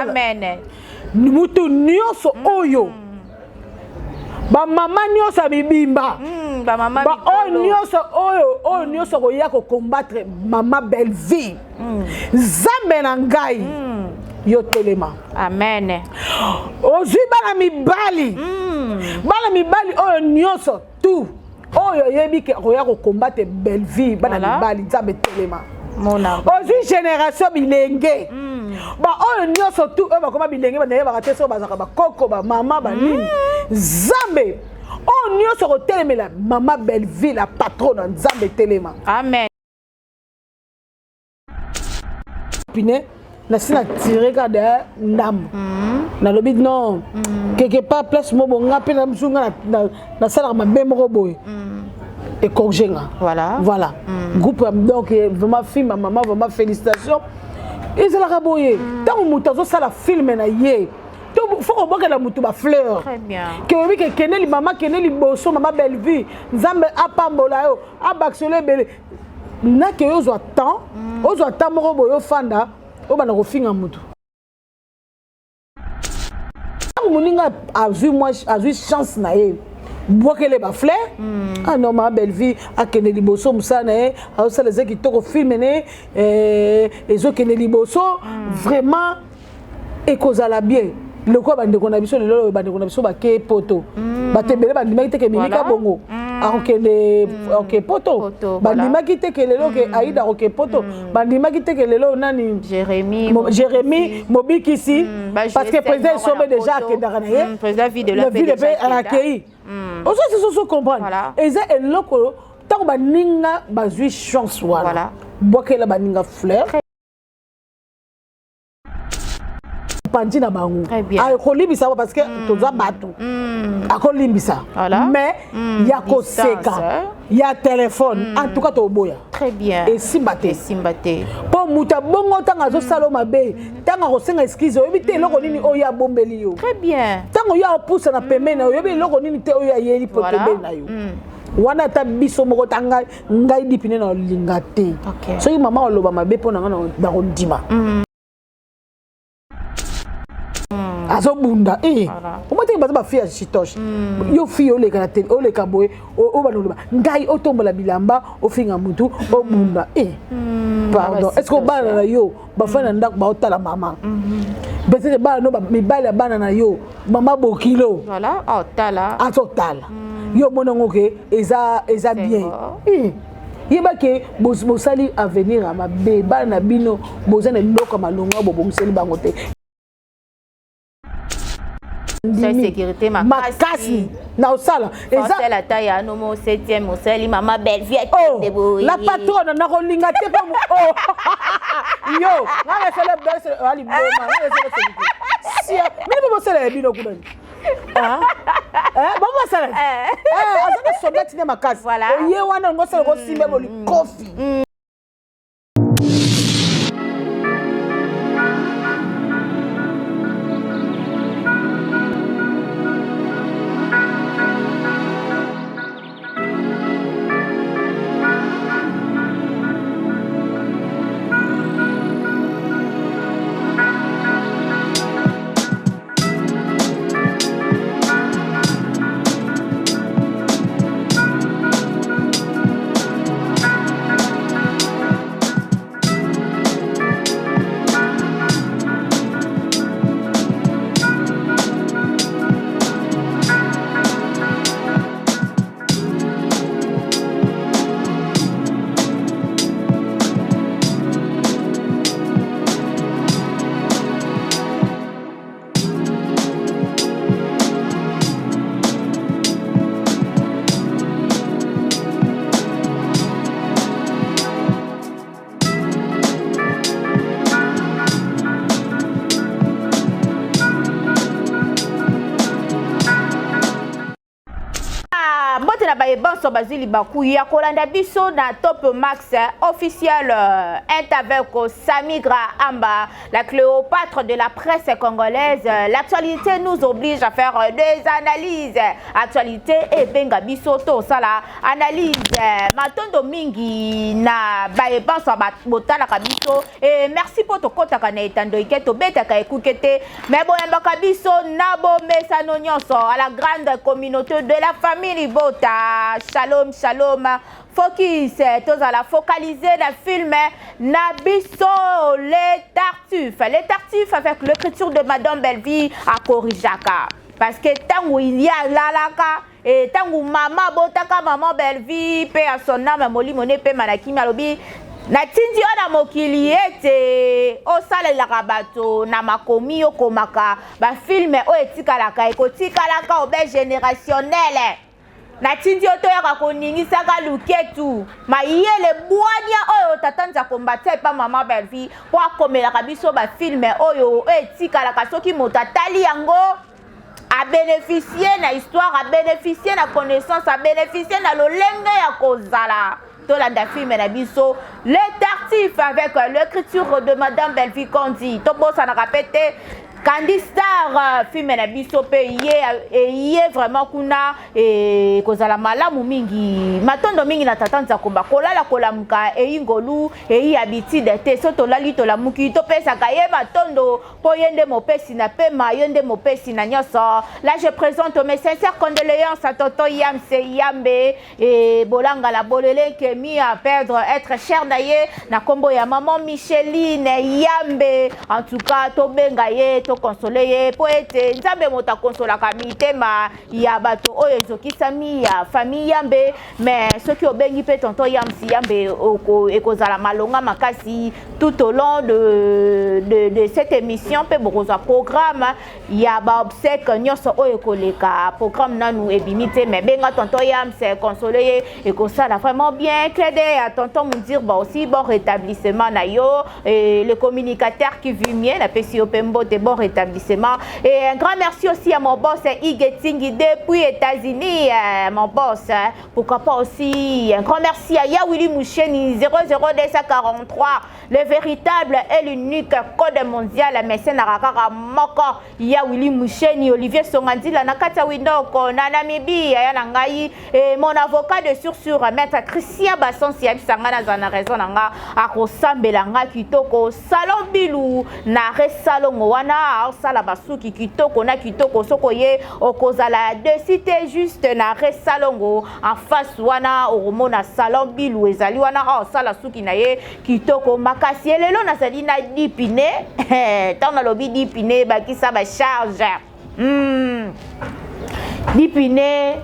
Amen. Mutu nyonso oyo. Ba mama nyonso bibimba. Ba mama ba nyonso oyo nyonso koya ko combattre mama belle vie. Zambe na ngai. Yo telema. Amen. Ozwi bana mibali. Bana mibali oyo nyonso tout. Oyo yebi ke koya ko combattre belle vie bana mibali Zambe telema. Ozwi génération bilenge. Ba oyo nyonso tout ba koma bilenge ba naye ba kateso ba zaka ba koko ba mama ba nini. Zambe oyo nyonso ko telemela mama belle vie la patronne Zambe telema. Amen. Pine na sina tiré ka de ndam. Na lobi non. Quelque part place mo bonga pe na msunga na sala ma memoro boy. Et Korjenga. Voilà. Groupe donc vraiment film maman vraiment félicitations. Et c'est la raboye. Tant que mutazo ça la film na yé. Donc faut qu'on la mutu ba fleur. Très bien. Que oui que keneli maman keneli bosso maman belle vie. Nzambe apambola yo, abaksole belle. Na ke yo zo temps, ozo temps moko boyo fanda, o bana ko finga mutu. Tant moninga a vu chance na yé. Boakele ba fleur ah non ma belle vie a kene liboso musana a ça les qui toko filmé ezo kene liboso vraiment et kozala bien le quoi bande ko na biso le bande ko na biso ba ke poto ba tebele ba ndima kiteke minika bongo a kene OK poto ba ndima kiteke lelo ke aida OK poto ba ndima kiteke lelo nani Jérémy Mobikisi parce que président sommet déjà que dans président vie de la ville de la accueilli. Aussi c'est ce comprendre. Et ça est loko tant ba ninga bazui chance voilà. Boakela ba ninga fleur. Panti na bango. A kolimbisa parce que toza bato. A kolimbisa. Mais il y a koseka. Il y a téléphone. En tout cas to boya. Très bien. Et simbate. Pour muta bongo tanga zo saloma be. Tanga ko senga excuse o ebite loko nini o ya bombeli yo. Très bien. Tango ya pousse na pembe na yo ebi loko nini te o ya yeli po pembe na yo. Wana ta biso moko tanga ngai dipine na lingate. So yi mama oloba mabe po na ngana ba ndima. Azo bunda o mate baza ba fia chitoche yo fio le kana te o le kaboy o banoba ngai o tombola bilamba o finga mutu o bunda pardon est-ce que bana na yo ba fana ndako ba otala mama peut-être bana no ba mibala bana na yo mama bokilo voilà otala atotala yo monongo ke eza bien yeba ke bosali avenir à ma beba na bino bozana ndoko malonga bobongiseli bango te. C'est sécurité makasi na osala eza la taille à nomo 7e osali mama belle vie la patronne na kolinga te comme yo ngale célèbre ali boma si mais bon c'est bino kuna bon ça azaka soldat tine makasi ye wana ngosala ko simbe boli coffee bonso bazili baku ya kolanda biso na Top Max officiel Interveco Samigra Amba, la Cléopâtre de la presse congolaise. L'actualité nous oblige à faire des analyses. Actualité et benga biso to sala analyse matondo mingi na bae bonso botala kabiso et merci pour to kota kana etando iketo beta ka ekukete mais boyamba kabiso nabo mesano nyonso à la grande communauté de la famille Bota. Shalom, shalom. Focus, tous à la focaliser le film Nabiso, les Tartuffes. Les Tartuffes avec l'écriture de Madame Belleville à Korijaka. Parce que tant il y a lalaka et tant que maman Botaka, maman Belleville, paix à son âme, Moli Moné, paix Manaki Malobi. Natindi ona mokili ete osalelaka bato na makomi okomaka ba film o etikalaka ekotikalaka obe générationnel natindi otoyaka koningisaka luketu mayele bwania oyo tatanza kombate pa mama Belleville po akomelaka biso ba film oyo etikalaka soki moto atali yango a bénéficier na histoire, a bénéficier na connaissance, a bénéficier na lolenge ya kozala. Tolanda film na biso les Tartuffes avec l'écriture de Madame Belleville Kondi. Tobo ça na répété Candy Star film na biso pe yé vraiment kuna et kozala malamu mingi matondo mingi na tatanza komba kolala kolamuka e ingolu e habitude te soto lali to la muki to pesa kaye matondo po yende mopesi na pe ma yende mopesi na nyoso. Là je présente mes sincères condoléances à Tonton Yamse Yambe et bolanga la bolele qui est mis à perdre être cher naye na kombo ya maman Micheline Yambe. En tout cas to bengaye to consoler poète nzambe mota consola kamitema ya bato oyo ezokisami ya famille Yambe mais ceux qui obengi pe tonton Yamsi Yambe ekozala malonga makasi tout au long de cette émission pe bokozwa programme ya ba obsèque nyonso oyo koleka programme nanu ebimite mais benga tonton Yamse consoler ekozala vraiment bien clédé à tonton Mundir ba aussi bon rétablissement na yo et le communicateur qui vit bien la PCO Pembo de bon rétablissement et un grand merci aussi à mon boss Igetingi depuis États-Unis mon boss pourquoi pas aussi un grand merci à Yawili Moucheni 00243 le véritable et l'unique code mondial mécène Nakaka Moko Yawili Moucheni Olivier Songandila Nakata Windoko na Namibie ya nangai et mon avocat de sursur maître Christian Basson si abisangana zana raison nanga akosambela nga kitoko salon bilu na resalon wana sala basuki kitoko na kitoko sokoye okozala de cité juste na resalongo en face wana oromona salon bilu ezali wana sala suki na ye kitoko makasi lelo na sali na dipine tant na lobi dipine bakisa ba charge dipine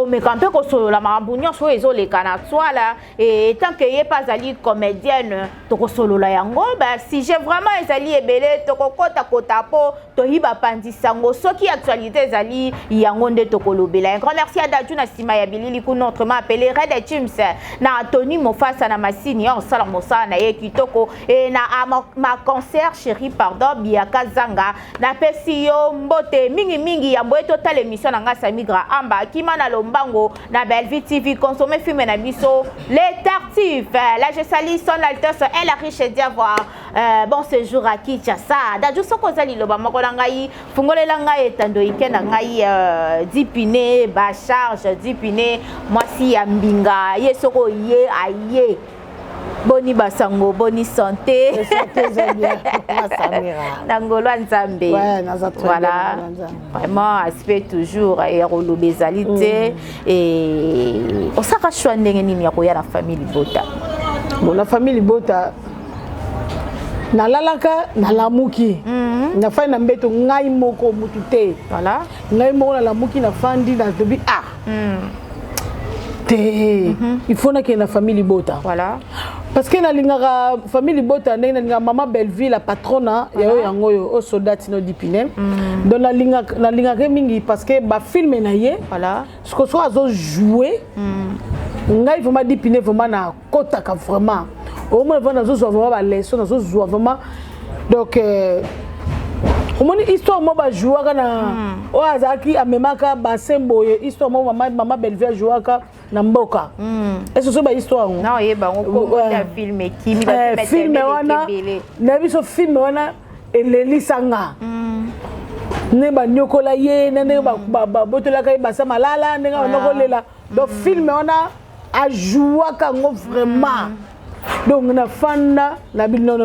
mais quand on solo la marabunion so ezoleka na twala et tant que yé pas ali comédienne to solo la yango ba si j'ai vraiment ezali ebele to kokota kotapo to hiba pandisango soki actualité ezali yango nde to kolobela. Un grand merci à Dadju na sima ya bilili ku autrement appelé Red James na Anthony Mofasa na Masini on sala mosa na ye kitoko et na ma concert chérie pardon Biaka Zanga na pesio mbote mingi ya mbote total émission na nga Samigra Amba kimana Mbango na Belleville TV consommer film na biso les Tartuffes. Là je salue son Altesse et la riche d'avoir bon séjour à Kinshasa. Dadju soko zali loba moko na ngai fungolela ngai etando ikena ngai dipine ba charge dipine mwasi ya mbinga ye soko ye aye boni basango boni santé Nangolo Nzambe. Voilà, vraiment aspect toujours et relobésalité et on s'arrache à n'engeni ya la famille Bota. Bon la famille Bota na lalaka na lamuki na fa na mbeto ngai moko mutute. Voilà, ngai moko na lamuki na fandi na tobi il faut que la famille Bota. Voilà. Parce que la famille Bota, la maman Belleville, la patronne, il y a un soldat qui dipine. Donc la mingi parce que ba film naie. Voilà. Ce que soit jouer. Ngai vraiment dipine vraiment na kota ka vraiment. Au moins vraiment na zo vraiment ba leçon na zo vraiment. Donc omoni histoire mo ba jouaka na o azaki amemaka basemboye histoire mo mama Bellevue jouaka na mboka est-ce que ba histoire non yeba ngoko ta film kimi ba film wana na biso film wana elelisanga ne ba nyokola ye ne ba botolaka ye basa malala ne nga nokolela donc film wana a jouaka ngo vraiment donc na fanda na bi non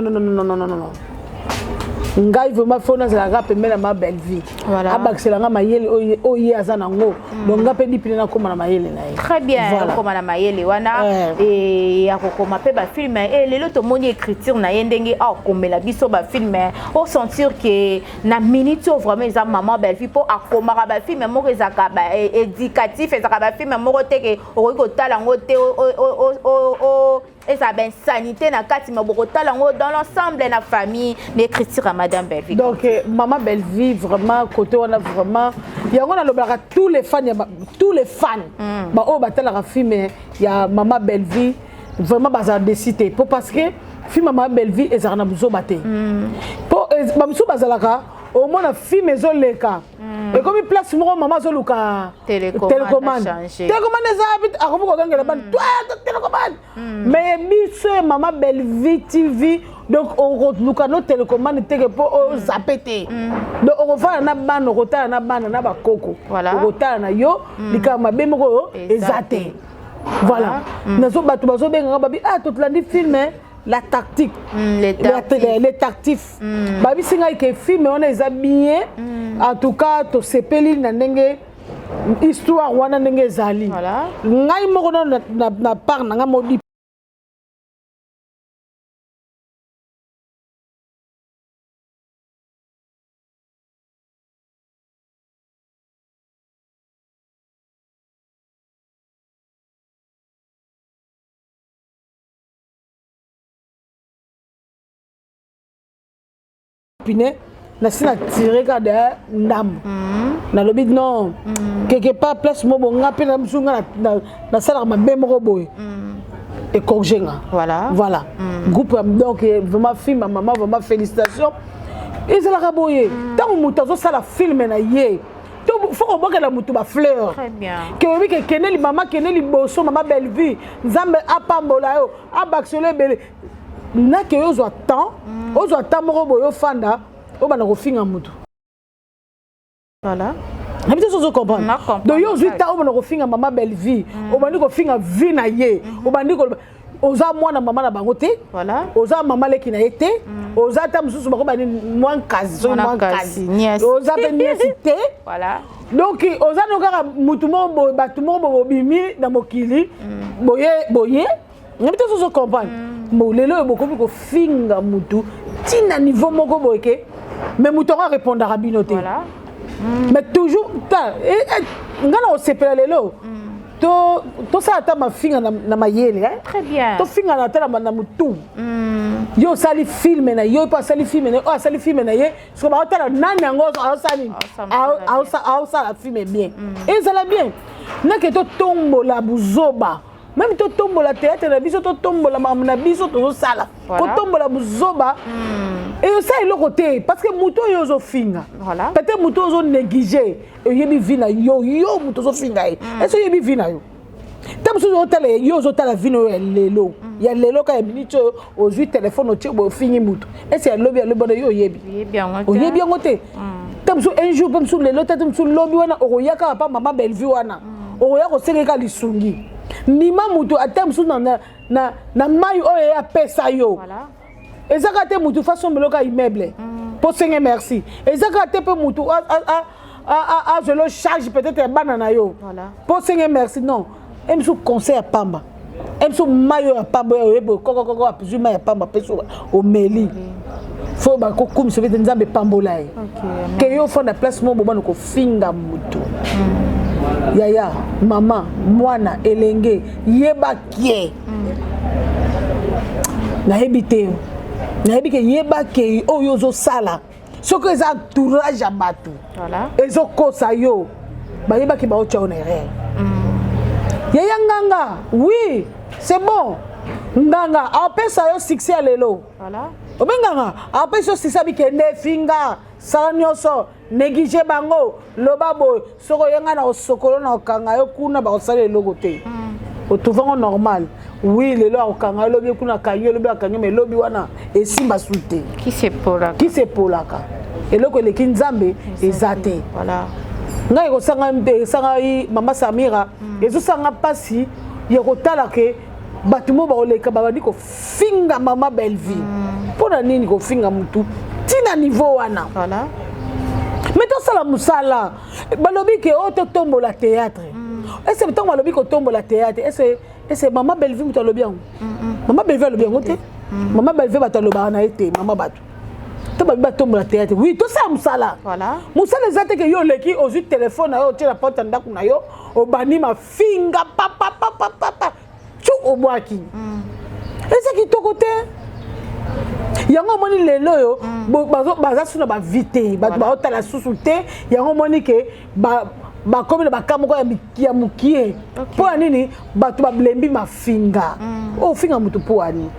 ngai vraiment fona za ka pemela ma Bellevue abakisela nga mayele oye azana ngo donc nga pe dipine na koma na mayele na ye très bien koma na mayele wana et ya kokoma pe ba film et lelo to moni écriture na ye ndenge a komela biso ba film au sentir que na minute vraiment za maman Bellevue po akoma ba film mo ezaka ba éducatif ezaka ba film mo te ke o ko tala ngo te o et ça ben sanité na kati maboko tala ngo dans l'ensemble na famille l'écriture à madame Bellevue. Donc maman Bellevue vraiment côté on a vraiment yango na lobaka tous les fans ba o batala ka film ya maman Bellevue vraiment baza décidé pour parce que film maman Bellevue ezarna buzo baté pour ba buzo bazalaka au moins film ezoleka et comme place mo maman zoluka télécommande ezabit akomo gangela ban télécommande mais biso maman Bellevue TV donc on luka no télécommande teke po o zapete donc on va na ban rota na ban na ba koko rota na yo likama be moko ezate voilà nazo bato bazo benga babi toute la film la tactique les tactiques babi singa ke film on est bien en tout cas to sepeli na ndenge histoire wana ndenge zali ngai moko na part na ngamo na sina tiré ka de ndam na lobi non quelque part place mo bonga pe na msunga na sala ma be moko boy et kojenga voilà groupe donc vraiment film maman vraiment félicitations et c'est la raboye tant muto zo sala film na ye to faut boka la muto ba fleur très bien que oui que keneli maman keneli boso maman Bellevue nzambe apambola yo abaksole bele na ke yo zo temps moko boyo fanda o bana ko finga mutu voilà na biso so comprendre donc yo zuita o bana ko finga maman Bellevue o bani ko finga vie na ye o bani ko oza mwana mama na bango te voilà oza mama leki na ye te oza ta mususu bako bani mwan kazi oza pe niesi te voilà donc oza no kaka mutu mo batu mo bimi na mokili boye na biso so comprendre mo lelo bokomi ko finga mutu tina niveau moko boyeke mais mutu va répondre à binoté voilà mais toujours ta ngana o sepela lelo to ça ta ma finga na mayele hein très bien to finga na tala na mutu yo sali film na yo pas sali film na sali film na ye so ba tala nani ngo sala film bien et ça la bien na que to tombo la buzoba même to tombo la théâtre na biso to tombo la na biso to sala ko tombo la buzoba et ça est le côté parce que muto yo zo finga voilà peut-être muto zo négliger et yebi vina yo muto zo finga est-ce que yebi vina yo tam so zo tele yo zo tala vino lelo ya lelo ka minito o ju téléphone o tchebo fingi muto est-ce que lobi yo yebi yebi ngote tam so un jour tam so lelo tam so lobi wana o yaka pa maman Bellevue wana o ya ko sengeka lisungi nima muto atam so na mai o ya pesa yo voilà ezaka te mutu façon meloka immeuble pour senga merci ezaka te pe mutu je le charge peut-être banana yo voilà pour senga merci non em sou conseil à pamba em sou mayo ya pamba yebo koko apuzuma ya pamba peso o meli faut ba ko comme se veut nzambe pambola e que yo fond na place mo bobana ko finga mutu yaya mama mwana elenge yeba kie na hebite nayebi ke yeba ke oyo zo sala soko eza entourage ya bato voilà ezokosa yo bayeba ke baotya ona erreur yaya nganga oui c'est bon nganga apesa yo succès ya lelo voilà obenganga après so sisa bikende finga sala nyonso néglige bango loba boy soko yenga na osokolo na okanga yo kuna ba osala eloko te otuvango normal oui lelo okanga lobi kuna kanyo lobi akanga mais lobi wana esimba sute qui se polaka eloko eleki nzambe ezate voilà ngai kosanga mpe sanga mama Samira ezosanga pasi ya kotala ke batumo baoleka babandi kofinga mama Belleville mpona nini kofinga mutu tina niveau wana voilà mais tosala musala balobi ke ototombola théâtre est-ce que ntango balobi kotombola théâtre est-ce mama Belleville mutu alobi yango mama Belleville alobi yango te mama Belleville bato alobaka na ye te mama bato to babi batombola théâtre oui tosala musala voilà musala eza te ke yo oleki ozwi telefone na yo otie na porte ndako na yo obani mafinga papapapapapa tu obwaki eza kitoko te yango moni lelo yo baza suna bavi te bato baotala susu te yango moni ke bakomi na bakama moko ya mokie mpo ya nini bato balembi mafinga ofinga motu mpo wani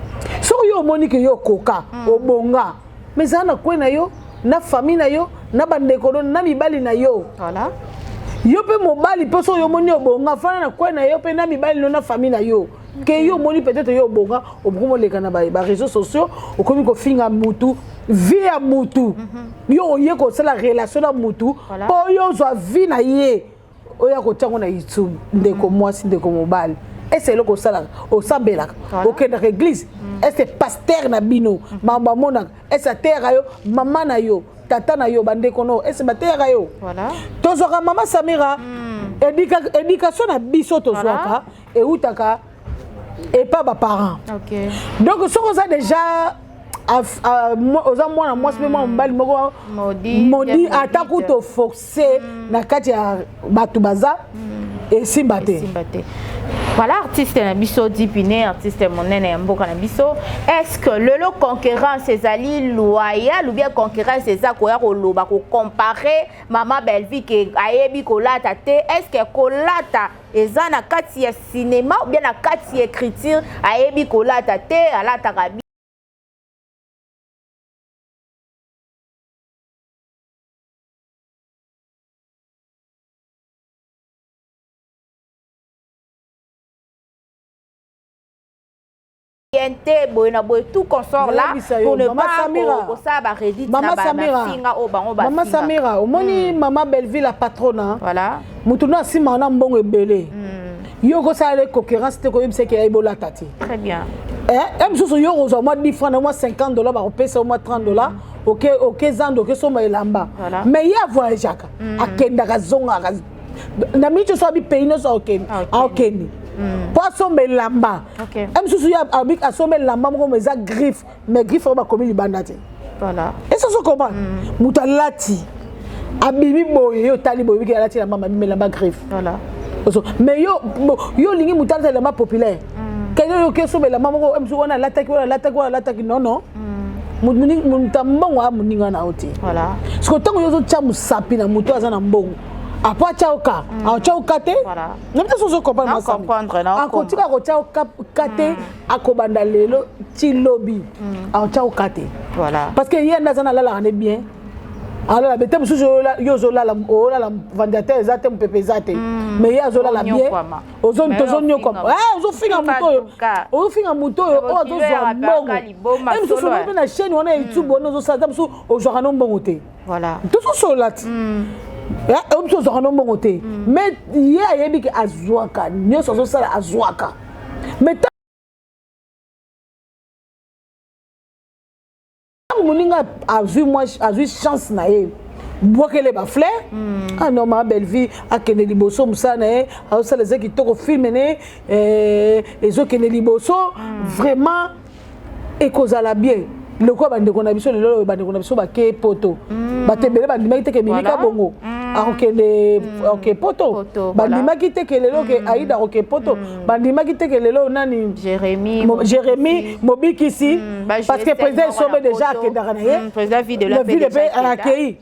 soki yo omoni ke yo okoka obonga mais ezala na kwe na yo na famille na yo na bandeko na mibali na yo yo mpe mobali mpo soki yo omoni obonga fana na kwe na yo mpe na mibali no na famille na yo ke yo moni peut-être yo bonga obuko leka na ba réseaux sociaux okomi ko finga mutu via mutu yo oye ko sala relation na mutu po yo zo vie na ye oya ko tango na YouTube ndeko mwasi ndeko mobali ese loko sala o sambela okenda ka église ese pasteur na bino mamba mona ese terre yo mama na yo tata na yo bandeko no ese ba terre yo voilà tozoka mama Samira éducation na biso tozwaka et utaka et pas mes parents. OK. Donc ce qu'on a déjà aux moi na moi moi mbali moko modi ataku to forcer na kati ya batu baza et simbate. Voilà, artiste na biso dipine, artiste monene mboka na biso. Est-ce que le concurrence ezali loyal ou bien concurrence eza ko ya koloba ko comparer mama Belleville ke ayebi kolata te? Est-ce que kolata eza na kati ya cinéma ou bien na kati ya écriture ayebi kolata te alata ka tout consort là pour ne pas ça va rédit Mama Samira omoni mama Belleville la patronne voilà mutuna sima na mbongo ebele yo ko ça les concurrence te ko yebse ke ebola tati très bien même sous yo ko moi 10 francs moi $50 ba ko pesa moi $30 OK zando ke soma elamba mais ya voyage aka akenda ka zonga na micho so bi pays no so okeni poisson melamba même sous ya abik asomé lamba moko meza griffe mais griffe ba komi libanda te voilà et ça se comment mutalati abimi boye yo tali boye ki alati la mama melamba griffe voilà mais yo lingi mutalata lamba populaire kayo yo keso melamba moko même sous wana lataki non mutambango muninga na oti voilà parce que tango yo zo chamu sapi na muto azana mbongo après tchaoka tchaoka te même si on comprendre akotika ko tchaoka kate akobanda lelo tilobi tchaoka te voilà parce que yenda zana la ne bien alors la bête musu yo zo la vendateur ezate mpepe ezate mais ya zo la bien ozon tozonyo comme ozo finga muto yo ozo zo mbongo même si on na chaîne on a YouTube on ozo sa musu ozo kana mbongo te voilà tout so lati option zo kana mbongo te mais ya yebi ke azwaka nyoso zo sala azwaka mais moninga azui chance na ye bwakele ba fleur ah non ma Belleville akene liboso musana e asala zeki toko film ne ezokene liboso vraiment ekozala bien le quoi bandeko na biso lelo bandeko na biso bake poto batebele bandimaki te ke mimika bongo akokende ok poto bandimaki te ke lelo ke Aïda ok poto bandimaki te ke lelo nani Jérémy Mobikisi parce que président sobe déjà akendaka na ye président vie de la paix accueilli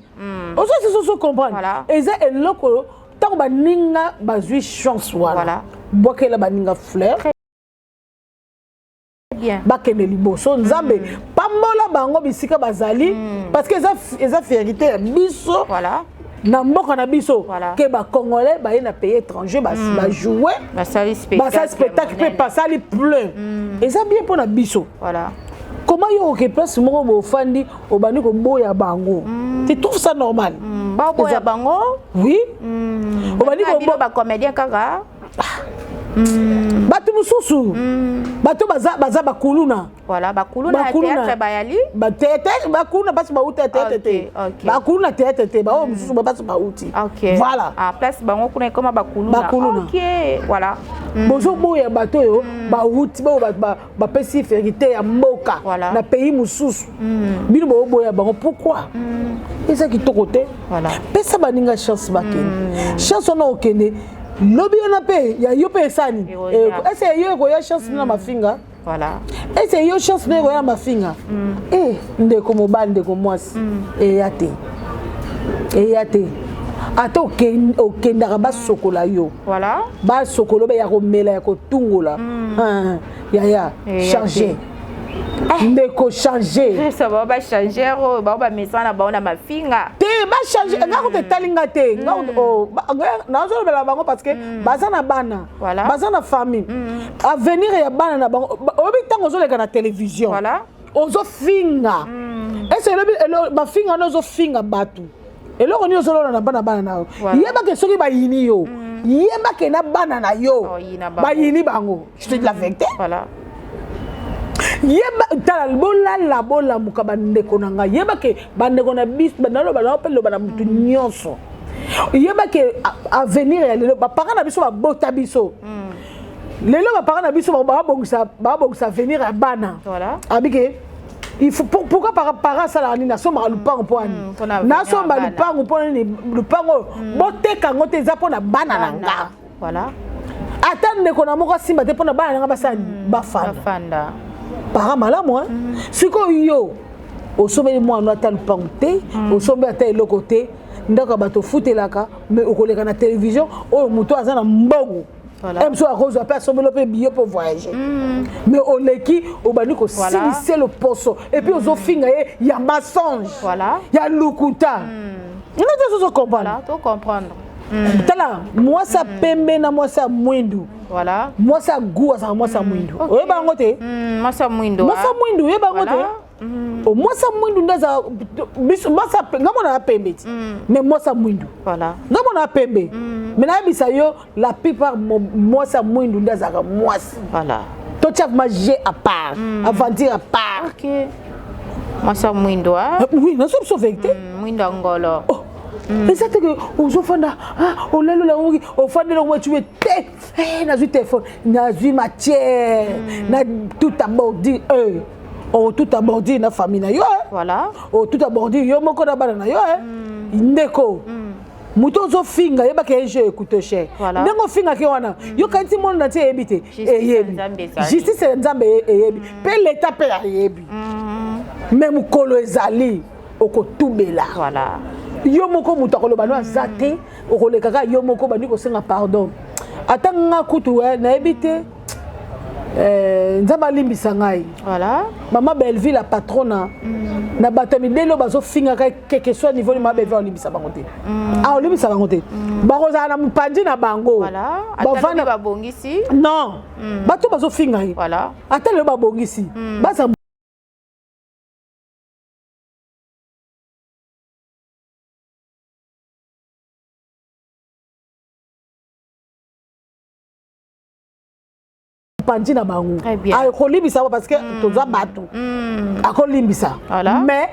ozo se comprendre eza eloko tango baninga bazui chance wala bwakela baninga fleur bien. bakende liboso nzambe pambola bango bisika bazali parce que eza vérité ya biso Voilà. na mboka na biso Voilà. ke ba congolais ba na pays étranger ba jouer Ba sali ba spectacle pe pasali plein eza bien pour na biso. Voilà. Comment yo ke place moko bo fandi obani ko boya bango tu trouves ça normal? Ba boya bango? Oui. Obani ko ba comédien kaka. Batu mususu batu baza bakuluna voilà bakuluna théâtre bayali ba théâtre bakuluna basi ba uta théâtre bakuluna théâtre ba mususu basi ba uti voilà à place bango kuna koma bakuluna OK voilà bozo boya bato yo ba uti ba pesi vérité ya mboka na pays mususu bino bo boya bango pourquoi eza kitoko te voilà pesa baninga chance bakende chance on okende lobi na pe ya yo pe sani ese yo ko ya chance na mafinga voilà ese yo chance na ko ya mafinga ndeko mobali ndeko mwasi yate ata okendaka basokola yo voilà basokolo be ya komela ya kotungola ya changer ndeko changer ça va changer ba mesana ba na mafinga te ba changer ngako te talinga te ngako nazo bela bango parce que bazana bana bazana famille avenir ya bana na bango obi tango zo leka na télévision voilà ozo finga ese le mafinga nozo finga batu eloko ni ozo lona na bana na yeba ke soki ba yini yo yeba ke na bana na yo ba yini bango je te dis la vérité voilà yeba tala bola muka bandeko na nga yeba ke bandeko na bis bandalo pelo bana mutu nyonso yeba ke avenir ya lelo ba parents na biso ba bota biso lelo ba parents na biso ba bongisa avenir ya bana voilà abike il faut pourquoi parents ça la nina so ma lupango po ani na so ma lupango po ni lupango boteka ngote za po na bana na nga voilà atande ko na moko simba te po na bana nga basani bafanda para malamu siko yo osomeli mwana ata lupango te osomeli ata eloko te ndako bato futelaka mais okoleka na télévision oyo moto aza na mbongo emso akozwa pe asomeli pe billet pour voyager mais oleki obandi kosilise le poso et puis ozofinga ye ya mensonge ya lukuta ina te ozo comprendre tala mwasa pembe na mwasa mwindu voilà mwasa guwa sa mwasa mwindu oyeba ngo te mwasa mwindu oyeba ngo te o mwasa mwindu ndaza biso mwasa ngamona na pembe ti mais mwasa mwindu voilà ngamona na pembe mais na bisa yo la plupart mwasa mwindu ndaza ka mwasi voilà to chef manger à part aventure à part OK mwasa mwindu oui na so vérité mwindu ngolo et ça que aux fanda on l'a longi au fanda le moi tu es na du téléphone na du matière na tout abordi tout abordi na famille na yo voilà tout abordi yo moko na bana na yo ndeko muto zo finga yeba ke je écoute cher ndengo finga ke wana yo kanti mon na tie ebite justice nzambe eyebi pe l'état pe eyebi même kolo ezali okotubela voilà yo moko muta koloba no azate okoleka ka yo moko bandi ko senga pardon atanga kutu na ebite nzamba limbisa ngai voilà mama Belleville la patronne na batami delo bazo finga ka quelque soit niveau de mama Belleville limbisa bango te limbisa bango te bakoza na mupandi na bango voilà atana ba bongisi non bato bazo finga voilà atana ba bongisi baza pandi na bango akolimbisa parce que toza bato akolimbisa mais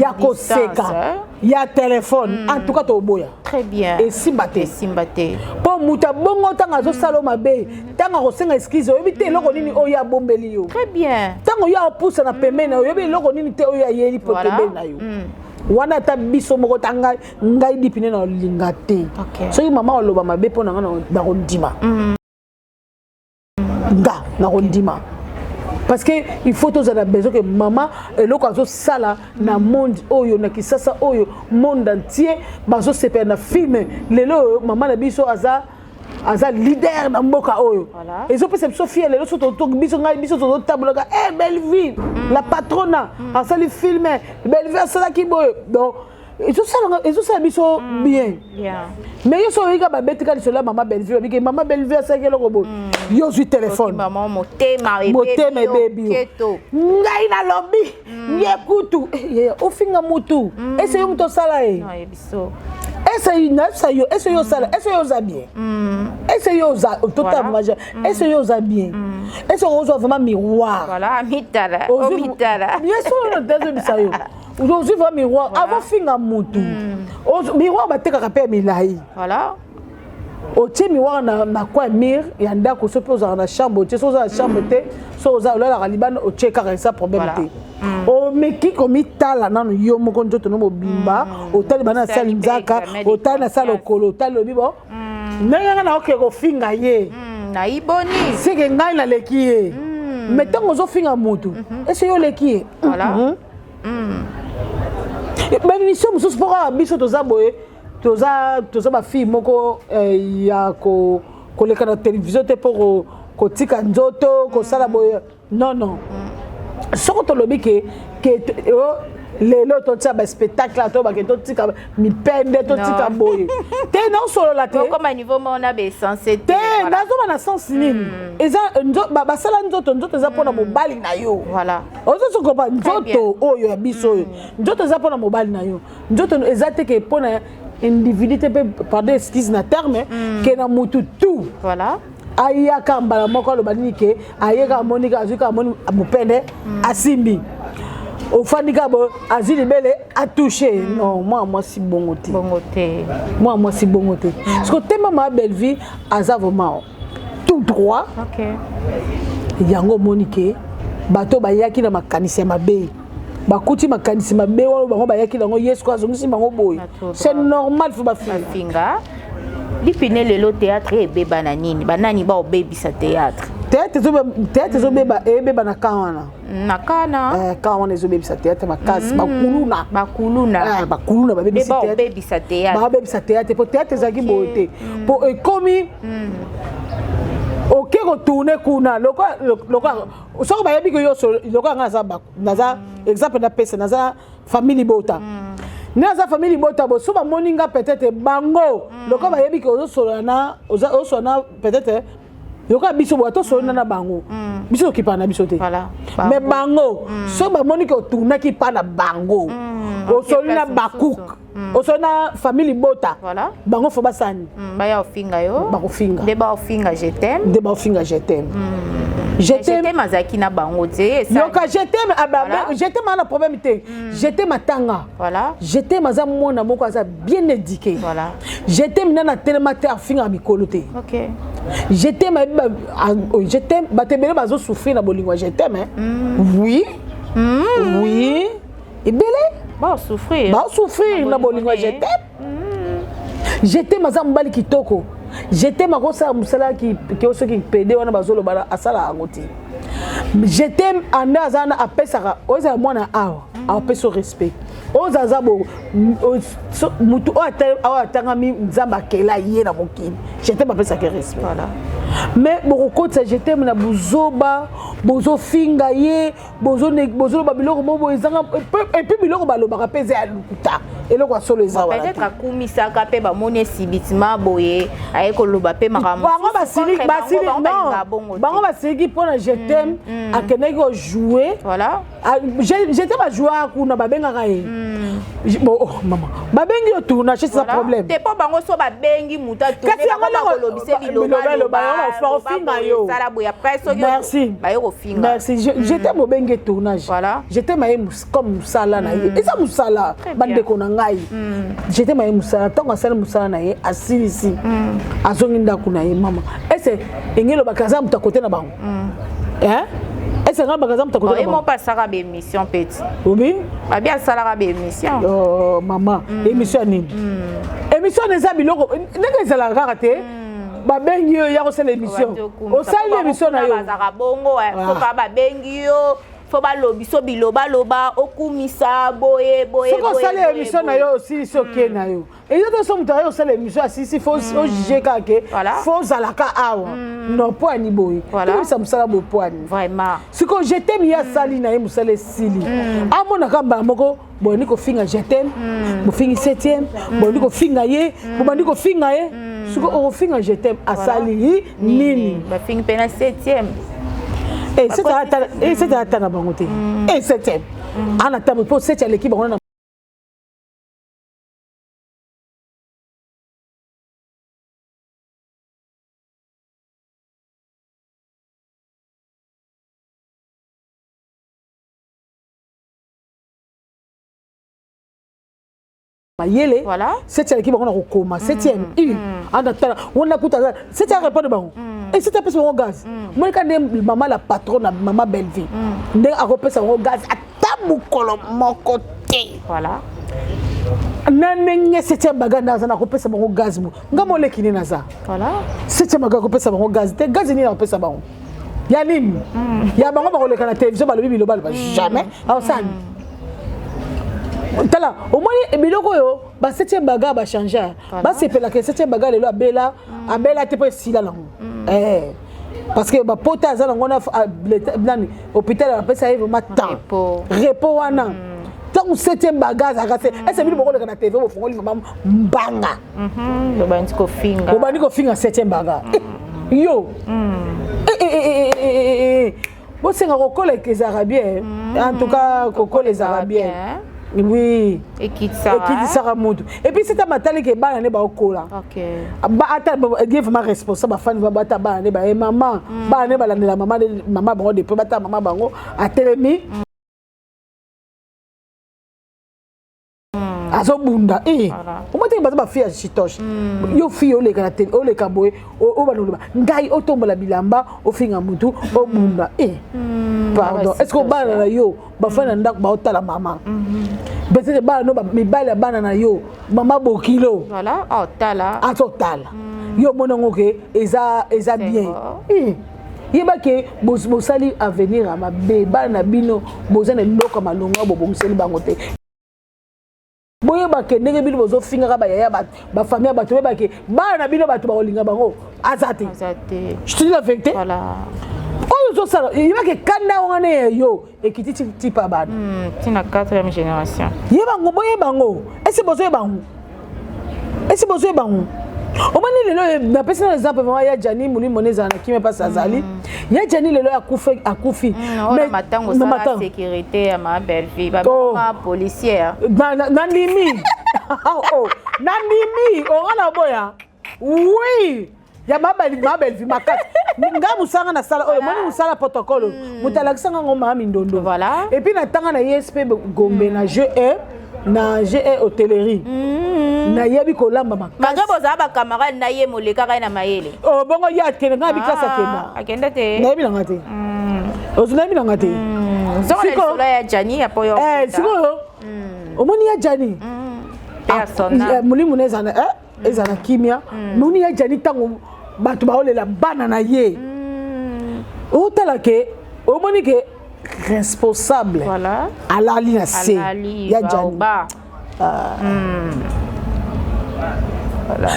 ya koseka ya téléphone en tout cas toboya très bien et simbate po muta bongo tanga zo salo mabe tanga kosenga excuse oyebi te eloko nini oya bombeli yo très bien tango ya opusa na pembeni na oyebi eloko nini te oya yeli po pembeni na yo wana ta biso moko tanga ngai dipine na linga te soki mama oloba mabe po na nga kondima na kondima parce que il faut tous avoir besoin que maman eloko azo sala na monde oyo na kisasa oyo monde entier bazo sepena film lelo maman na biso aza aza leader na mboka oyo Voilà. ezopesa biso fiele lelo so biso ngai biso tozotambolaka Belleville la patrona asali filme Belleville asalaki boye donc ezosala biso bien mais yo so oyika babetika lisolo ya mama Belleville obiki mama Belleville asalaki eloko boye yo zwi téléphone motema ebebi ngai nalobi ye kutu ofinga mutu ese yo mutu osala ye ese yo osala ese yo oza bien ese yo oza total majeur ese yo oza bien ese ozwa vraiment miroir voilà mitala bien sûr na tezo bisayo ozwi vraiment miroir avant finga mutu miroir batekaka pe milai voilà otie miroir na kwa mire ya ndako so pe ozala na chambre otie so oza na chambre te so oza olalaka libanda otie kaka esa problème te omeki komitala nano yo moko nzoto no mobimba otali bana asali nzaka otali na sala okolo otali lobi bo ndenge nga na oke kofinga ye naiboni seke ngai naleki ye mais ntango ozofinga mutu ese yo oleki ye bamission mosusu mpo kaka biso toza boye toza bafille moko ya koleka na télévision te mpo kotika nzoto kosala boye non soko tolobi ke lelo totia baspectacle to bake totika mipende totika boye te naosolola te okoma niveau mo na besensé te nazoba na sens nini eza basala nzoto eza mpona mobali na yo ozosokopa nzoto oyo ya biso oyo nzoto eza mpona mobali na yo nzoto eza te ke mpona individu te mpe pardon excuse na terme ke na mutu tout ayaka mbala moko aloba nini ke ayeka amonika azwi ka amoni mopende asimbi ofandika bo azwi libele atouché non moi si bongo te moi si bongo te parce que tema ma Belleville aza vraiment tout droit yango monike bato bayaki na makanisi ya mabe bakuti makanisi mabe wana bango bayaki nango yesu ko azongisi bango boye c'est normal faut bafinga lipine lelo théâtre ebeba na nini banani ba obebisa théâtre ezobeba ebeba na kawana na kana kawana ezobebisa théâtre makasi bakuluna babebisa théâtre po théâtre ezalaki boye te po ekomi oke kotourne kuna lokola soko bayebi ko yo lokola nga naza exemple na pesa naza famille bota naza famille bota bo so bamoni nga peut-être bango lokola bayebi ko ozosola na peut-être yoka biso bo atosona na bango biso okipa na biso te mais bango so bamoni ko tournaki pa na bango osoli na bakuk osoli na famille bota bango fo basani baya ofinga yo bakofinga deba ofinga je t'aime je t'aime azaki na bango te yoka je t'aime ana problème te je t'aime atanga je t'aime aza mwana moko aza bien éduqué je t'aime nana tellement te afinga mikolo te je t'aime batebele bazo souffrir na bolingo je t'aime oui ebele ba souffrir na bolingo je t'aime aza mobali kitoko je t'aime akosala mosala ki osoki pede wana bazoloba asala yango te je t'aime ande aza na apesaka ozala mwana awa apesa respect ozaza bo mutu oyo atangami nzambe akela ye na mokili je t'aime apesaka respect mais bokokotisa je t'aime na bozoba bozofinga ye bozoloba biloko mobo ezanga epuis biloko balobaka mpe eza ya lukuta eloko ya solo eza wana peut-être akumisaka mpe bamoni esibitima boye aye koloba mpe makambo bango basiliki mpona je t'aime akendaki kojoue je t'aime ajoue kuna babengaka ye mama babengi yo tournage c'est ça problème te po bango so babengi mutu atourne bango bakolobise biloba merci je t'aime obenge tournage je t'aime aye comme musala na ye eza musala bandeko na ngai je t'aime aye musala ntango asali musala na ye asilisi azongi ndako na ye mama ese engelobaka aza moto akote na bango est-ce que bagaza muta ko mo pasaka be émission petit oui abi asalaka be émission oh maman émission nini émission neza biloko ndenge ezala kaka te babengi yo ya kosala émission osali émission na yo bazaka bongo ko ba bengi yo faut ba lobi so biloba loba okumisa boye ce qu'on sale émission na yo aussi so ke na yo et yo so muta yo sale émission si faut juger ka ke faut zalaka awa non point ni boy tout ça musala bo point vraiment ce que je t'aime ya sali na ye musala sili amona kamba moko boni ko finga je t'aime bo fingi 7e boni ko finga ye bo bandi ko finga ye ce que o finga je t'aime asali nini ba fingi pena 7e et c'est à na bango te et 7e ana tabo pour 7 l'équipe on a Mayele, voilà. C'est l'équipe on a recoma 7e. On a coûté 7e répondre bon. Et c'est un peu son gaz. Moi quand maman la patronne maman Belleville. Ndé a repé son gaz à tabu kolo mon côté. Voilà. Nanenge 7e baga na repé son gaz mo. Ngamo le kini naza. Voilà. 7e baga repé son gaz. Te gaz ni repé sa bon. Ya nini? Ya bango ba le kana télévision ba le bibi lo ba jamais. Alors ça tala au moins biloko yo ba 7e baga ba changer ba sepela que 7e baga lelo abela te po sila lango parce que ba pota za lango na nani hôpital a pesa yé vraiment temps repos wana tant 7e baga za ka est-ce que biloko le kana TV bo fongoli mama mbanga lo bandi ko finga 7e baga yo bo senga ko les arabiens en tout cas ko les arabiens. Oui. Et qui ça Moudou. Et puis c'est un matin que ba ne ba okola. OK. Ba ata dia vraiment responsable ba fan ba ta ba ne ba maman. Ba ne ba la maman bango de ba ta maman bango a telemi. Azo bunda o mate ba fia chitoche. Yo fi o le kana te o le kaboy o ba no ba. Ngai o tombola bilamba o finga mutu o bunda pardon. Est-ce que ba na yo ba fa na ndak ba o tala maman. Peut-être ba no ba mi ba la bana na yo mama bokilo. Voilà, oh tala. A total. Yo monongo ke eza bien. Yeba ke bo sali avenir ama be ba na bino bozana loko malonga bo bomseli bango te. Boye ba ke ndenge bino bozo finga ka ba ya ba famille ba to ba ke ba na bino ba to ba olinga bango azate. Je te dis la vérité. Voilà. Oh ça il va que kanda ongane yo ekiti tipa bana. Tina 4e génération. Yeba ngo boye bango. Est-ce bozo bango? Est-ce bozo bango? O mani lelo na pesa exemple vraiment ya Jani muli moneza na kimi pas azali. Ya Jani lelo akufi. Mais matango sa sécurité à ma belle fille ba policière. Nandimi. Oh, nandimi ongana boya. Oui. Ya ma belle fille makat. Nga musanga na sala oyo mani musala protocole. Mutalakisanga ngoma mindondo. Voilà. Et puis na tanga na ISP Gombe na GE na GE hôtellerie. Na yebi ko lamba makasi. Magabo za ba camarade na ye moleka kai na mayele. Oh bongo ya kene nga bikasa kena. Akenda te. Na yebi na ngate. Ozuna yebi na ngate. Siko ya Jani ya poyo. Siko. Omoni ya Jani. Personnel. Mulimu neza na ezana kimia. Muni ya Jani tango batu baolela bana na ye. Otala ke omoni ke responsable. Voilà. Alali na se. Ya Jani. Voilà.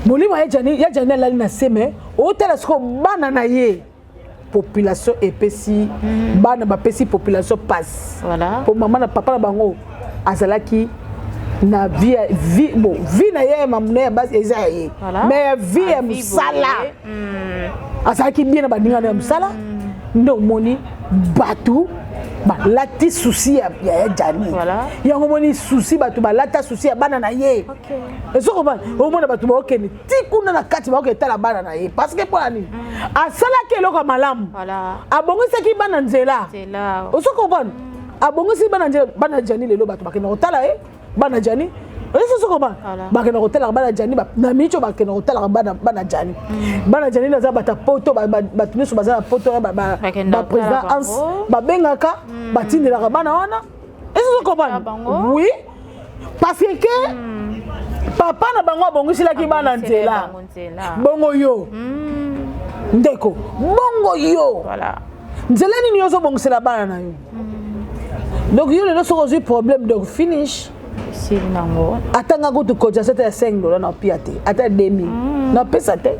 Molima ya Jani alali na se mais otala siko bana na ye. Population epesi bana ba pesi population passe. Voilà. Pour maman na papa na bango azalaki na vie na ye mamune ya basi eza ye. Mais vie ya musala. Azalaki bien na baninga na musala. Ndo moni batu ba lati souci ya Jani. Voilà. Yango moni souci batu ba lata souci ya bana na ye. OK. Ezo ko ba o mona batu ba okeni tikuna na kati ba oketala bana na ye parce que pour ani asala ke loko malamu. Voilà. Abongisa ki bana nzela. Nzela. Ozo ko ba abongisi bana nzela bana Jani lelo batu bakena otala bana Jani. Ezo ko ba bakena otala bana Jani na micho bakena otala bana Jani. Bana Jani na za bata poto batu niso baza poto ba président ans ba bengaka batindela bana wana. Ezo ko ba oui parce que papa na bango abongisi ki bana nzela bongo yo ndeko bongo yo voilà nzela nini yozo bongosela bana na yo donc yo lelo soko ozwi problème donc finish si nango atanga ko tukoja sete ya $5 na pia te ata 2000 na pesa te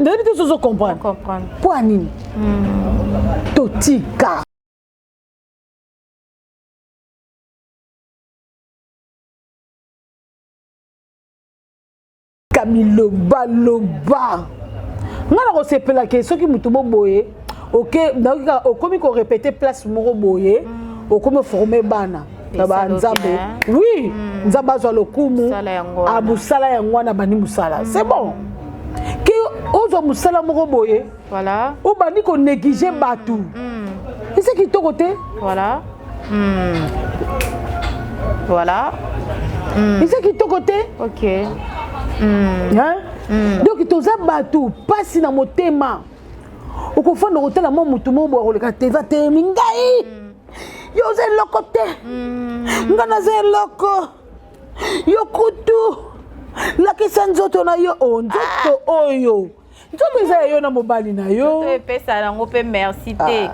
ndeni to sozo comprendre pour nini totika kamiloba loba ngana ko sepela ke soki mutu boboye OK donc okomi ko répéter place moko boye okomi former bana ba nzambe oui nzambe azwa lokumu abusala yango na bani musala c'est bon que ozo musala moko boye voilà o bani ko négliger batu c'est qui to côté voilà voilà c'est qui to côté OK hein donc toza batu pasi na motema okofanda kotala mo mutu mo bo koleka teva te mingai yo ze loko te ngana ze loko yo kutu lakisa nzoto na yo nzoto oyo nzoto eza yo na mobali na yo to epesa nango pe merci te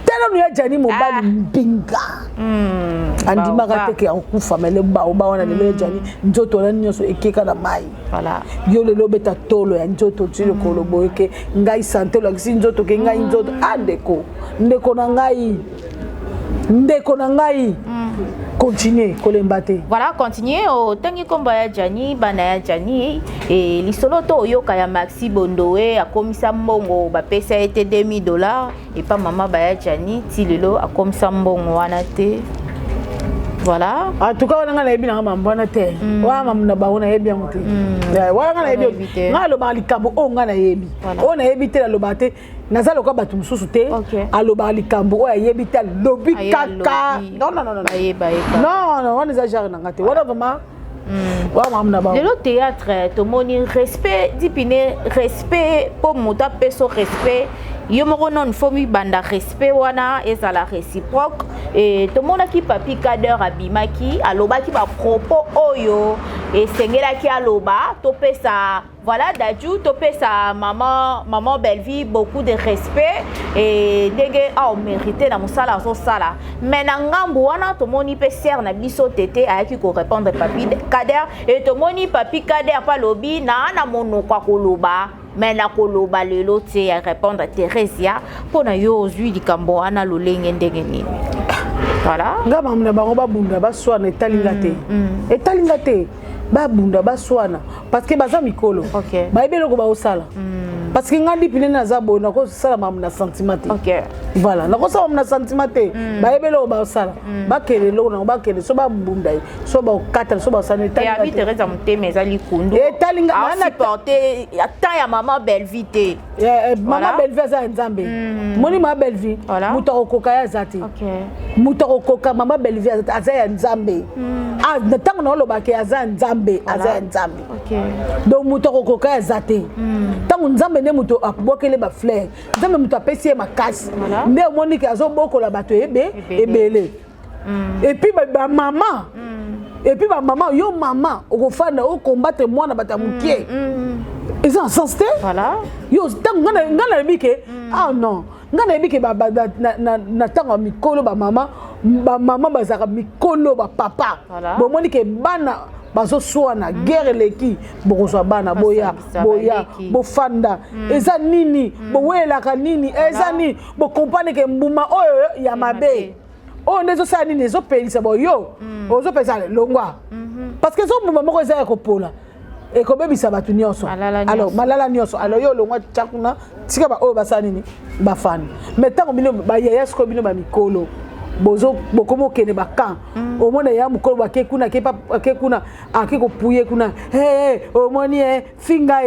tala no ya jani mobali mbinga andimaka te ke akufa mele ba wana lelo jani nzoto na nyonso ekeka na mai voilà yo lelo beta tolo ya nzoto tilo kolobo eke ngai santé lo kisi nzoto ke ngai nzoto ndeko na ngai continuer kolemba te voilà continuer o tangi komba ya jani bana ya jani et lisolo to oyoka ya Maxi Bondowe akomisa mbongo bapesa ete $2000 et pas mama ba ya jani ti lelo akomisa mbongo wana te voilà en tout cas on a yebi na mambona te wa mamna ba ona yebi amuti wa ngana yebi ngalo ba likambo o ngana yebi ona yebi te la lobate nazalo ka batu mususu te aloba likambo o yebi te lobi kaka non non on exagère na ngate wana vraiment wa mamna ba le théâtre to moni respect dipine respect pour muta peso respect yo moko non fomi banda respect wana ezala réciproque et to mona ki papi Kader abimaki alobaki ba propos oyo et sengelaki aloba to pesa voilà daju to pesa maman Belleville beaucoup de respect et ndenge a mérité na musala so sala mais na ngambu wana to moni pe ser na biso tete ayaki ko répondre papi Kader et to moni papi Kader pa lobi na monoko koloba mais na koloba lelo te ya répondre à Theresia pona yo ozwi likambo ana lolenge ndenge nini voilà ngama mna bango babunda baswana etalinga te babunda baswana parce que baza mikolo bayebelo ko ba osala parce que ngandi pine na zabo na ko sala mamna sentiment te voilà na ko sala mamna sentiment te bayebelo ba osala bakelelo na bakele so babunda so ba okata so ba sana etalinga te ya Teresa muteme ezali kundu etalinga na supporter ata ya maman Belleville te maman Belleville za nzambe moni maman Belleville muto okoka ya zati muto okoka maman Belleville aza ya nzambe na tango na loba ke aza nzambe donc muto okoka ya zati tango nzambe ne muto akubokele ba fleur nzambe muto apesi makasi nde omoni ke azobokola bato ebele et puis ba maman yo maman okofanda okombattre mwana bata mukie ils ont sens te voilà yo tango ngana bike non ngana bike na tango mikolo ba maman bazaka mikolo ba papa bomoni ke bana bazo swana guerre leki bokozwa bana boya bofanda eza nini bowelaka nini eza nini bokompane ke mbuma oyo ya mabe oyo ndezo sala nini ezopelisa boyo ozopesa longwa parce que zo mbuma moko eza ya kopola ekobebisa bato nyonso alors malala nyonso alors yo longwa tshakuna tika ba oyo basala nini bafana mais tango bino bayaya siko bino bamikolo bozo bokomo kene bakan omona ya mukolo bakekuna kekuna akikopuye kuna omoni finga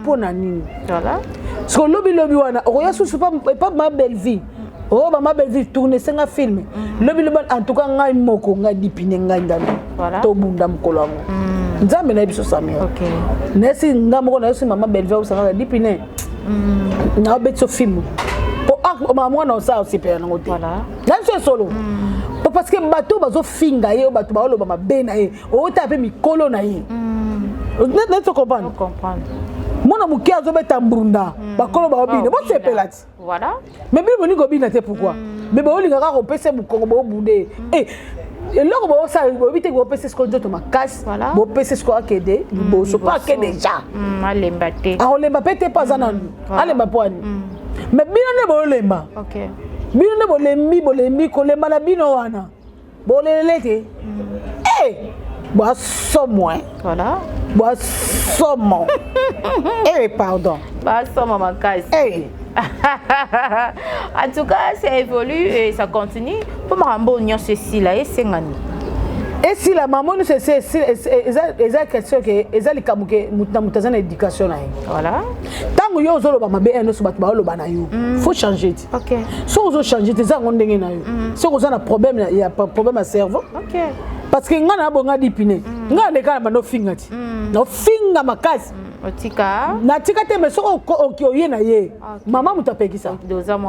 pona nini voilà so lobi wana oya susu pas ma belle vie ma belle vie tourner senga film lobi en tout cas ngai moko ngai dipine ngai ndana to bunda mukolo wango nzambe na biso sami nesi ngamoko na yosi mama belle vie usanga dipine na betso film maman na ça aussi père nango te là c'est solo parce que bato bazo finga ye bato ba oloba mabe na ye o tape mikolo na ye ne te comprendre mwana moke azobeta mbrunda bakolo baobina bosepela ti voilà mais bino boni kobina te pourquoi mais baolingaka kopesa mokongo baobude eloko bosala boyebi te bopesa siko nzoto makasi bopesa siko akede liboso po ake deja alemba te akolemba mpe te mpo aza nanu alemba mpo ani mais bino nde bolemba bino nde bolembi kolemba na bino wana bolelele te boasomo boasomo pardon boasomo makasi en tout cas ça évolue et ça continue pour marambo nyon ceci là et sengani et si la maman c'est eza question que eza likamu ke mutaza na éducation na voilà tango yo zoloba mabe eno so bat ba loba na yo faut changer ti OK so ozo changer te za ngondenge na yo so ozo na problème il y a problème à cerveau OK parce que ngana bonga dipine ngana ka na no finga ti no finga makasi otika na tika te mais soko okiye na ye mama mutapekisa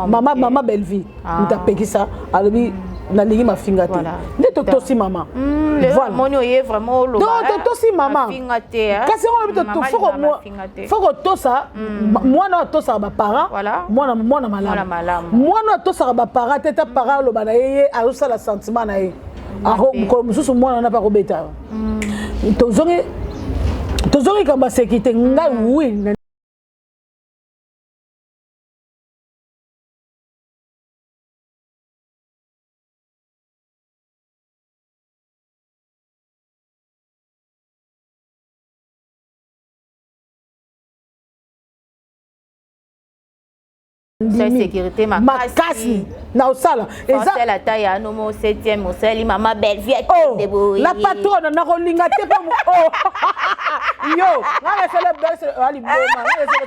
mama belle vie mutapekisa alobi na lingi mafinga te nde totosi mama voilà moni oye vraiment lo donc totosi mama finga te kasi on foko tosa mwana tosa ba parents mwana malamu mwana tosa ba parents teta parents lo bana ye ayosa la sentiment na ye ako ko mususu mwana na pa ko beta tozongi kamba sécurité ngai oui sa sécurité makasi na osala eza la taille ya no mo 7e mo sali mama belle vie oh la patronne na kolinga te pa oh yo ngale fele bese ali boma ngale fele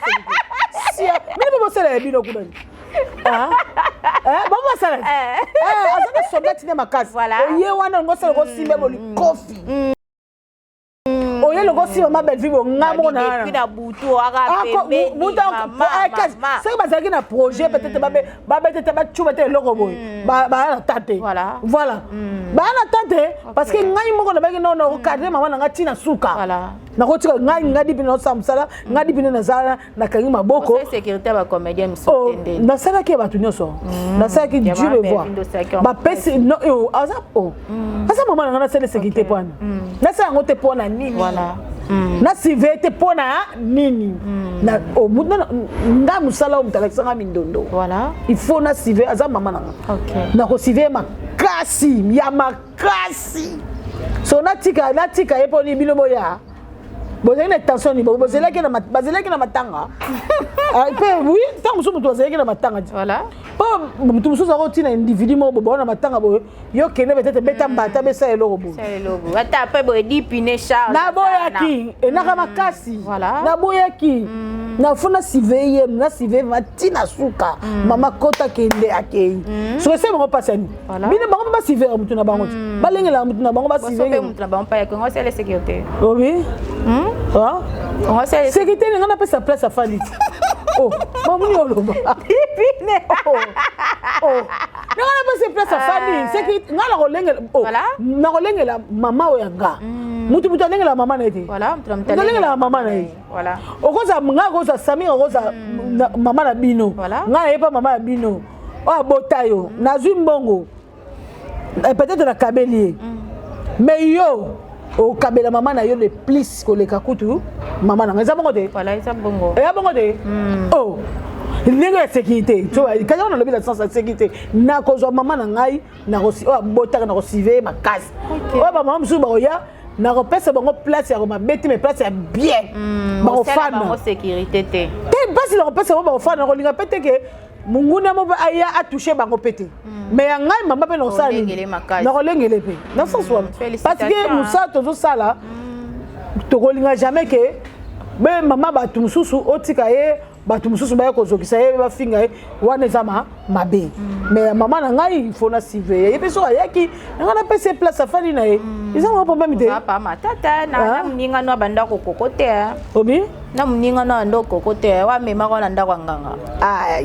si mimi bo sala bino kubani baba sala azaka soldati ne makasi oye wana ngosala ko simbe boli kofi oye logo si mama belle vie ngamo na na butu aga pembe mama c'est que bazaki na projet peut-être babe tete ba chuba te logo boy ba na tante voilà ba na tante parce que ngai moko na baki non cadre mama na ngati na suka voilà na ko tika ngai ngadi bino samsala ngadi bino na zala na kangi maboko sécurité ba comédien msotende na sala ke batu nyoso na sala ki Dieu me voit ba pesi no asa mama na sala sécurité point na sala ngote pona nini na sivete pona nini na nga musala umtalakisanga mindondo voilà il faut na sive aza mama na OK na ko sive makasi ya makasi so na tika eponi bino boya bozali na tension ni bozalaki na matanga pe oui tant musu mutu bazalaki na matanga voilà po mutu musu zako tina individu mo bona matanga bo yo kene peut-être beta mbata besa eloko bo ata pe bo edipine charge na boyaki enaka makasi na boyaki na funa siveye na sive matina suka mama kota kende akei so se mo pasani bino bango ba sive mutu na bango balengela mutu na bango ba sive mutu na bango pa ya kongo c'est la sécurité oui on sait sécurité ni ngana pesa place à Fali oh mamu ni oloba pipine ngana pesa place à Fali sécurité ngala kolengela na kolengela mama oyanga mutu alengela mama na ete voilà mutu alengela mama na ete voilà okoza nga koza Samir okoza mama na bino nga yepa mama na bino o botayo nazwi mbongo peut-être na kabeli mais yo o kabela mama na yo le plus koleka kutu mama na ngeza bongo te voilà eza bongo bongo te oh ndenge ya sécurité tu vois quand on a le sens de sécurité na kozwa mama na ngai na ko botaka na ko sive makasi o ba mama musu ba oya na ko pesa bongo place ya ko mabeti mais place ya bien ba ko fana bongo sécurité te basi la ko pesa ba ko fana ko linga pete ke munguna mo aya a toucher bango pete mais ngai mama pe no sala na ko lengele pe na sens wa parce que musa tozo sala to ko linga jamais que be mama ba tumususu otika ye ba tumususu ba ko zokisa ye ba finga ye wana zama mabe mais mama na ngai faut na sive ye pe so ayaki ngana pese place afali na ye ils ont pas même idée papa matata na mninga no banda ko kokote obi na mninga no ando kokote wa mema ko na ndako nganga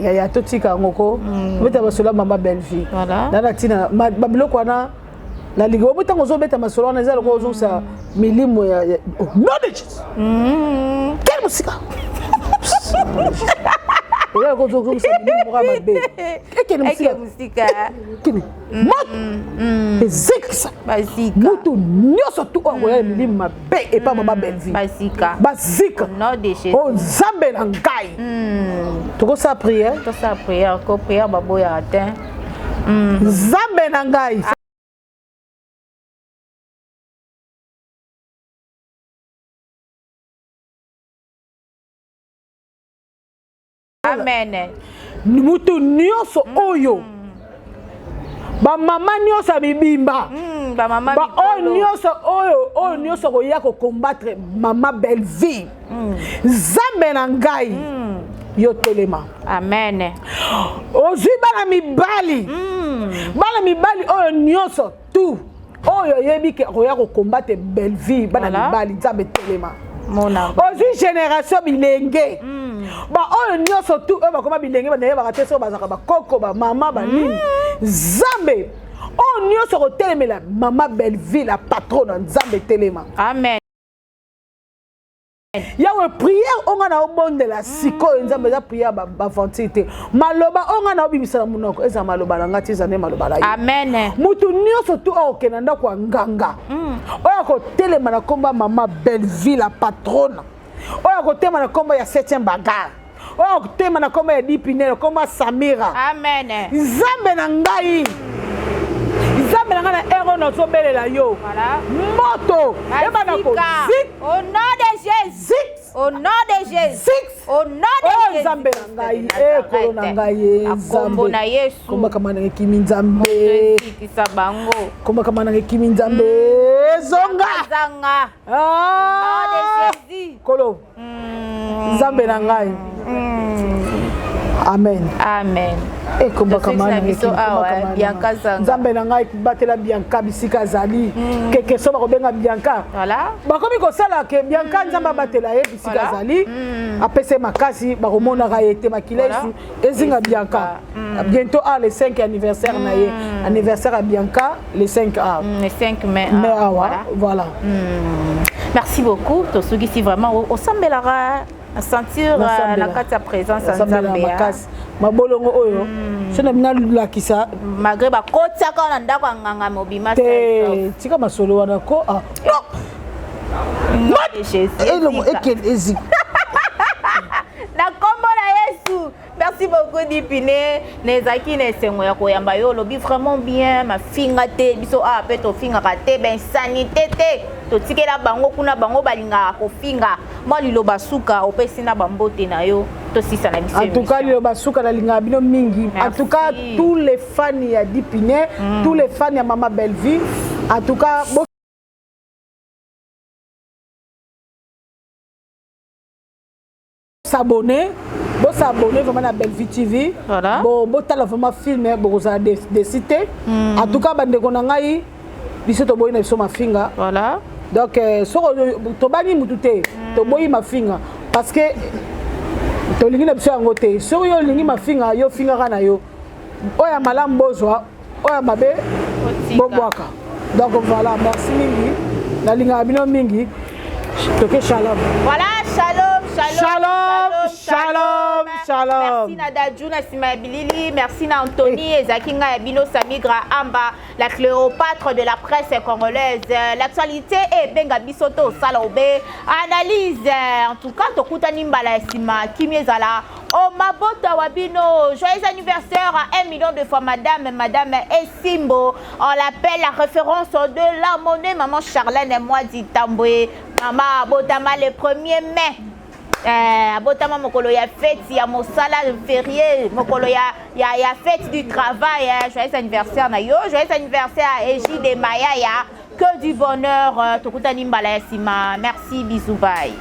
ya totika ngoko beta basola mama belle vie voilà na tina babiloko wana na ligo botango zo beta masolo na zalo ko zo sa milimo ya knowledge quel musika oya kozokisa mwa mabe ekene musika kini moto ezikisa basika mutu nyonso tu okoya milimo mabe epa mama Belleville basika bazika nom de Jésus o nzambe na ngai tokosala priere tosala priere ko priere baboya te nzambe na ngai amen mutu nyonso oyo bamama nyonso ya bibimba oyo nyonso koya kokombattre mama Belleville nzambe na ngai yo telema amen ozwi bana mibali oyo nyonso tu oyo yebi ke koya kokombattre Belleville bana mibali nzambe telema ozwi génération bilenge oyo nyonso tu oyo bakoma bilenge banayebaka te so bazaka bakoko bamama banini nzambe oyo nyonso kotelemela mama Belleville la patronne nzambe telema amen yawe prière onga na obondela sikoyo nzambe eza prière bavantile te maloba onga na obimisana munoko eza maloba na ngati eza nde maloba na yo amen mutu nyonso tu oyo okenda ndako ya nganga oyo kotelema na komba mama Belleville la patronne oyo kotelema na komba ya 7e bagarre oyo kotelema na komba ya dipinel komba Samira amen nzambe na ngai nzambe na ngai na ero nazobelela yo moto ebana kozik au nom de Jésus au nom de Jésus au nom de Jésus nzambe na ngai ekolo na ngai akombo na Yesu kombaka mana ekimi nzambe kisa bango kombaka mana ekimi nzambe zonga zanga ah de Jésus kolo nzambe na ngai amen amen ekombaka mana Bianca zanga nzambe na ngai batela Bianca bisika azali keke so bakobenga Bianca bakomi kosala ke Bianca nzambe abatela ye bisika azali apese makasi bakomonaka ye te makilesi ezinga Bianca bientôt le 5 anniversaire na ye anniversaire à Bianca le 5 le 5 mai voilà merci beaucoup tosuki si vraiment osambelara sentir la kati présence nzambe mabolongo oyo sona bina lakisa malgré bakotiaka na ndako nganga mobima te tika masolo wana ko na kombo na Yesu merci beaucoup Dipine nezaki na esengo ya koyamba yo lobi vraiment bien mafinga te biso pe to finga ka te ben sanité te to tikela bango kuna bango balinga ko finga mo liloba suka opesi na bambote na yo to sisa na biso en tout cas liloba suka na linga bino mingi en tout cas tous les fans ya Dipine tous les fans ya mama Belleville en tout cas s'abonner vraiment à Belleville TV bon botala vraiment film boza des cités en tout cas bande ko nangai biso to boyi na biso mafinga voilà donc so to bani mutu te to boyi mafinga parce que to lingi na biso yango te so yo lingi mafinga yo finga kana yo oya malam bozwa oya mabe bobwaka donc voilà merci mingi na linga bino mingi toke shalom voilà shalom merci Nada Juna Sima Bilili merci na Anthony Ezakinga Yabino Samigra Amba la Cléopâtre de la presse congolaise l'actualité est benga bisoto salobe analyse en tout cas tokutani mbala sima kimiezala oh mabota wabino joyeux anniversaire à 1 million de fois madame Esimbo on l'appelle la référence de la monnaie maman Charlène et moi dit Tamboué maman Botama le 1er mai abotama mokolo ya fête ya mosala férié mokolo ya fête du travail joyeux anniversaire na yo joyeux anniversaire à Égide Mayaya que du bonheur tokutani mbala ya sima merci bisous bye